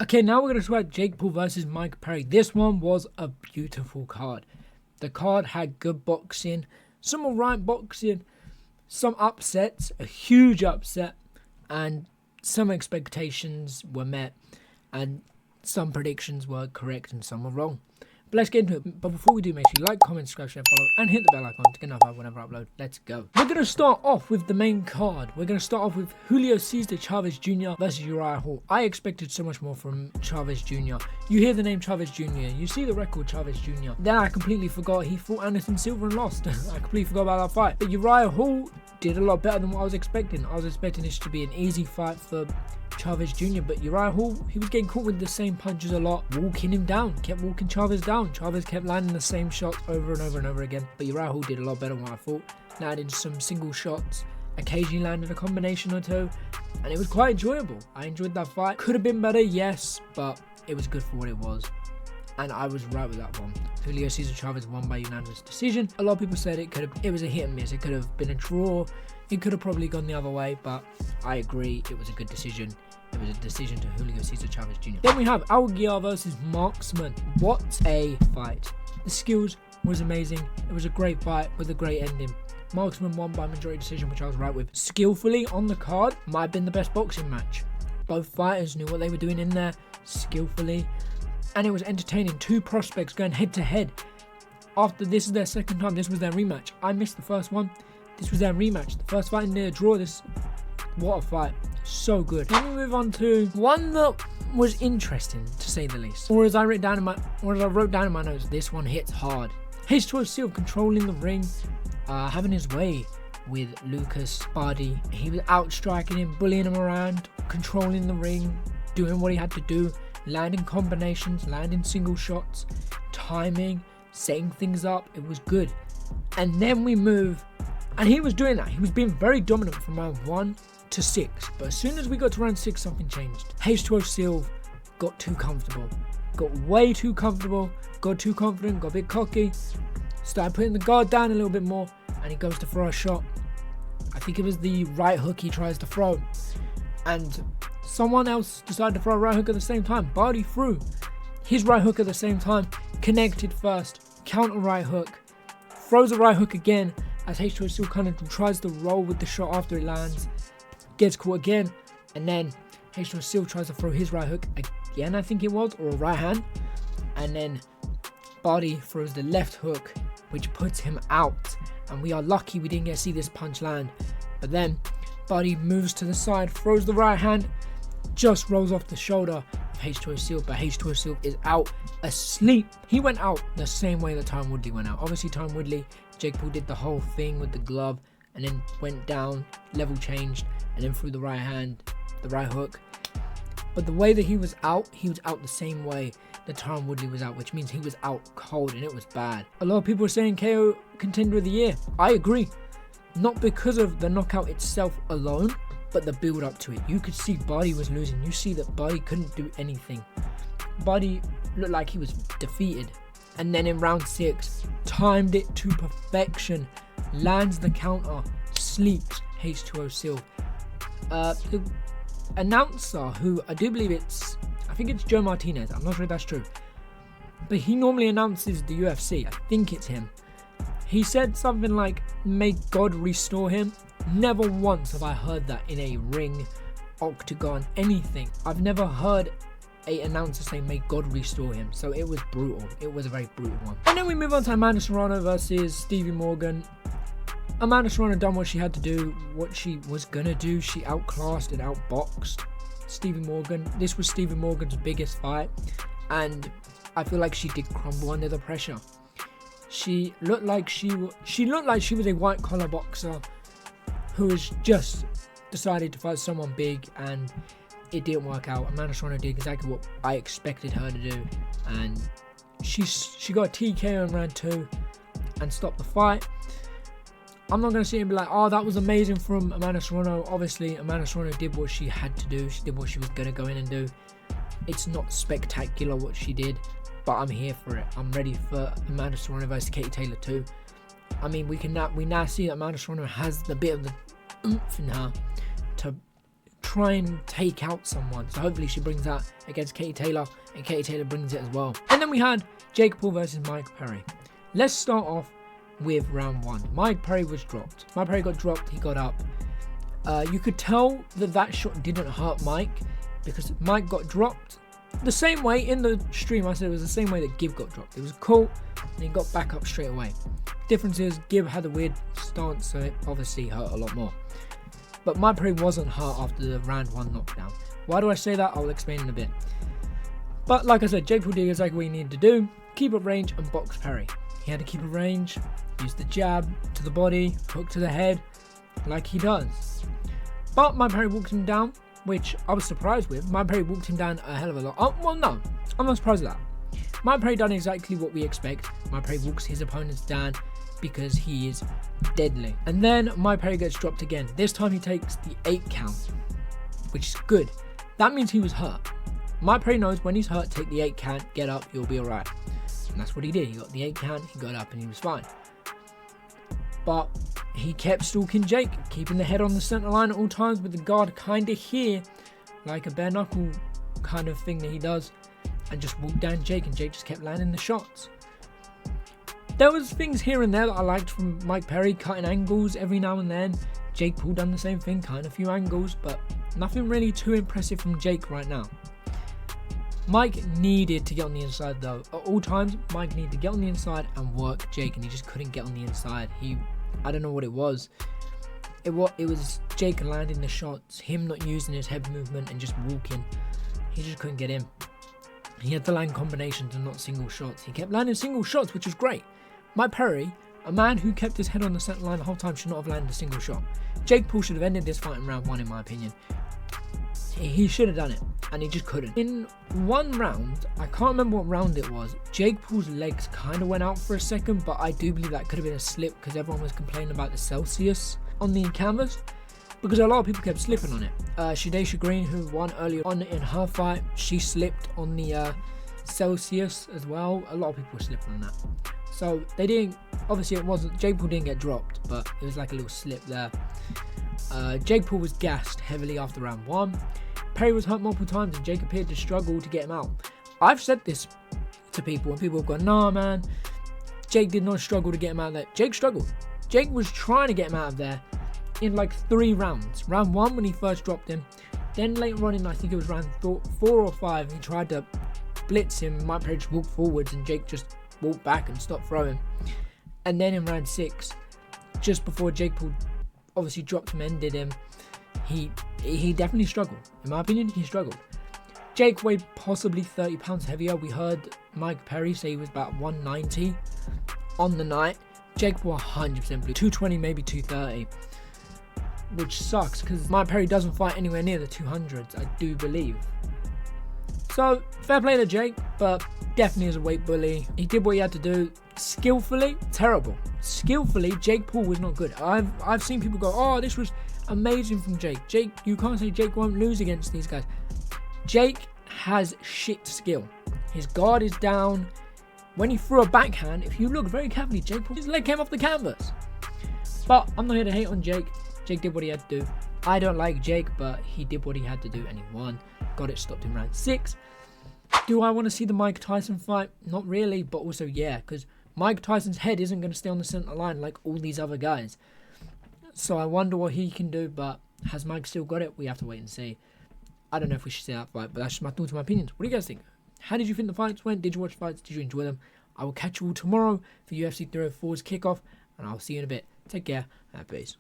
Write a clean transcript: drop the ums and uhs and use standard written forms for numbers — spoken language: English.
Okay, now we're going to talk about Jake Paul versus Mike Perry. This one was a beautiful card. The card had good boxing, some alright boxing, some upsets, a huge upset, and some expectations were met, and some predictions were correct and some were wrong. But let's get into it. But before we do, make sure you like, comment, subscribe, share, follow, and hit the bell icon to get notified whenever I upload. Let's go. We're going to start off with the main card. We're going to start off with Julio César Chávez Jr. versus URIAH Hall. I expected so much more from Chávez Jr. You hear the name Chávez Jr., you see the record Chávez Jr. Then I completely forgot he fought Anderson Silva and lost. I completely forgot about that fight. But URIAH Hall did a lot better than what I was expecting. I was expecting this to be an easy fight for Chávez Jr., but URIAH Hall, he was getting caught with the same punches a lot, walking him down, kept walking Chávez down. Chávez kept landing the same shots over and over and over again, but URIAH Hall did a lot better than what I thought. Landed some single shots, occasionally landed a combination or two, and it was quite enjoyable. I enjoyed that fight. Could have been better, yes, but it was good for what it was, and I was right with that one. Julio César Chávez won by unanimous decision. A lot of people said it was a hit and miss. It could have been a draw. It could have probably gone the other way, but I agree, it was a good decision. It was a decision to Julio César Chávez Jr. Then we have AGUILAR versus MARKSMAN. What a fight. The skills was amazing. It was a great fight with a great ending. MARKSMAN won by majority decision, which I was right with. Skillfully on the card, might have been the best boxing match. Both fighters knew what they were doing in there, skillfully. And it was entertaining. Two prospects going head to head. After this is their second time, this was their rematch. I missed the first one. This was their rematch. The first fight in their draw. What a fight. So good. Then we move on to one that was interesting, to say the least. Or as I wrote down in my notes, this one hits hard. H2O SYLVE controlling the ring, having his way with Lucas BAHDI. He was outstriking him, bullying him around, controlling the ring, doing what he had to do, landing combinations, landing single shots, timing, setting things up. It was good. And then we move, and he was doing that. He was being very dominant from round 1 to 6, but as soon as we got to round 6, something changed. H2O SYLVE got too comfortable, got way too comfortable, got too confident, got a bit cocky, started putting the guard down a little bit more, and he goes to throw a shot. I think it was the right hook he tries to throw, and someone else decided to throw a right hook at the same time. BAHDI threw his right hook at the same time, connected first, counter right hook, throws a right hook again as H2O SYLVE kind of tries to roll with the shot after it lands. Gets caught again, and then H2O SYLVE tries to throw his right hook again, I think it was, or a right hand, and then BAHDI throws the left hook, which puts him out, and we are lucky we didn't get to see this punch land. But then BAHDI moves to the side, throws the right hand, just rolls off the shoulder of H2O SYLVE, but H2O SYLVE is out asleep. He went out the same way that Tyron Woodley went out. Obviously Tyron Woodley, Jake Paul did the whole thing with the glove, and then went down, level changed, and then threw the right hand, the right hook. But the way that he was out the same way that Tyron Woodley was out, which means he was out cold, and it was bad. A lot of people are saying KO contender of the year. I agree. Not because of the knockout itself alone, but the build up to it. You could see BAHDI was losing. You see that BAHDI couldn't do anything. BAHDI looked like he was defeated. And then in round 6, timed it to perfection. Lands the counter, sleeps H2O SYLVE. The announcer, who I do believe I think it's Joe Martinez, I'm not sure if that's true, but he normally announces the UFC, I think it's him. He said something like, "May God restore him." Never once have I heard that in a ring, octagon, anything. I've never heard a announcer say, "May God restore him." So it was brutal. It was a very brutal one. And then we move on to Amanda Serrano versus Stevie Morgan. Amanda Serrano done what she had to do, what she was gonna do. She outclassed and outboxed Stevie Morgan. This was Stevie Morgan's biggest fight, and I feel like she did crumble under the pressure. She looked like she was a white collar boxer who has just decided to fight someone big, and it didn't work out. Amanda Serrano did exactly what I expected her to do, and she got a TKO in round 2 and stopped the fight. I'm not going to sit and be like, "Oh, that was amazing from Amanda Serrano." Obviously, Amanda Serrano did what she had to do. She did what she was going to go in and do. It's not spectacular what she did, but I'm here for it. I'm ready for Amanda Serrano versus Katie Taylor too. I mean, we now see that Amanda Serrano has the bit of the oomph in her to try and take out someone. So hopefully she brings that against Katie Taylor, and Katie Taylor brings it as well. And then we had Jake Paul versus Mike Perry. Let's start off with round 1. Mike Perry was dropped. Mike Perry got dropped, he got up. You could tell that shot didn't hurt Mike, because Mike got dropped the same way in the stream. I said it was the same way that Gibb got dropped. It was cool, and he got back up straight away. Difference is Gibb had a weird stance, so it obviously hurt a lot more. But Mike Perry wasn't hurt after the round 1 knockdown. Why do I say that? I'll explain in a bit. But like I said, Jake Paul did exactly what he needed to do. Keep up range and box Perry. He had to keep up range, use the jab to the body, hook to the head, like he does. But Mike Perry walked him down, which I was surprised with. Mike Perry walked him down a hell of a lot. Oh, well, no, I'm not surprised at that. Mike Perry done exactly what we expect. Mike Perry walks his opponents down because he is deadly. And then Mike Perry gets dropped again. This time he takes the 8 count, which is good. That means he was hurt. Mike Perry knows when he's hurt, take the 8 count, get up, you'll be alright. And that's what he did. He got the 8 count, he got up, and he was fine. But he kept stalking Jake, keeping the head on the center line at all times with the guard kind of here, like a bare knuckle kind of thing that he does, and just walked down Jake, and Jake just kept landing the shots. There was things here and there that I liked from Mike Perry, cutting angles every now and then. Jake Paul done the same thing, cutting a few angles, but nothing really too impressive from Jake right now. Mike needed to get on the inside though. At all times, Mike needed to get on the inside and work Jake, and he just couldn't get on the inside. I don't know what it was. It was Jake landing the shots, him not using his head movement and just walking. He just couldn't get in. He had to land combinations and not single shots. He kept landing single shots, which was great. Mike Perry, a man who kept his head on the center line the whole time, should not have landed a single shot. Jake Paul should have ended this fight in round 1, in my opinion. He should have done it, and he just couldn't. In one round, I can't remember what round it was, Jake Paul's legs kind of went out for a second, but I do believe that could have been a slip because everyone was complaining about the Celsius on the canvas, because a lot of people kept slipping on it. Shadesha Green, who won earlier on in her fight, she slipped on the Celsius as well. A lot of people were slipping on that. So they didn't, obviously it wasn't, Jake Paul didn't get dropped, but it was like a little slip there. Jake Paul was gassed heavily after round 1. Perry was hurt multiple times and Jake appeared to struggle to get him out. I've said this to people and people have gone, nah man, Jake did not struggle to get him out of there. Jake struggled. Jake was trying to get him out of there in like 3 rounds. Round 1 when he first dropped him. Then later on in, I think it was round 4 or 5, he tried to blitz him. Mike Perry just walked forwards and Jake just walked back and stopped throwing. And then in round 6, just before Jake Paul obviously dropped him, ended him, he definitely struggled. In my opinion, he struggled. Jake weighed possibly 30 pounds heavier. We heard Mike Perry say he was about 190 on the night. Jake Paul 100% blew 220, maybe 230, which sucks because Mike Perry doesn't fight anywhere near the 200s, I do believe. So fair play to Jake, but definitely is a weight bully. He did what he had to do. Skillfully, terrible. Skillfully, Jake Paul was not good. I've seen people go, oh, this was amazing from Jake. You can't say Jake won't lose against these guys. Jake has shit skill. His guard is down. When he threw a backhand, if you look very carefully, Jake Paul, his leg came off the canvas. But I'm not here to hate on Jake. Jake did what he had to do. I don't like Jake, but he did what he had to do and he won. Got it stopped in round 6. Do I want to see the Mike Tyson fight? Not really, but also yeah, because Mike Tyson's head isn't going to stay on the center line like all these other guys. So I wonder what he can do, but has Mike still got it? We have to wait and see. I don't know if we should see that fight, but that's just my thoughts and my opinions. What do you guys think? How did you think the fights went? Did you watch fights? Did you enjoy them? I will catch you all tomorrow for UFC 304's kickoff, and I'll see you in a bit. Take care, and peace.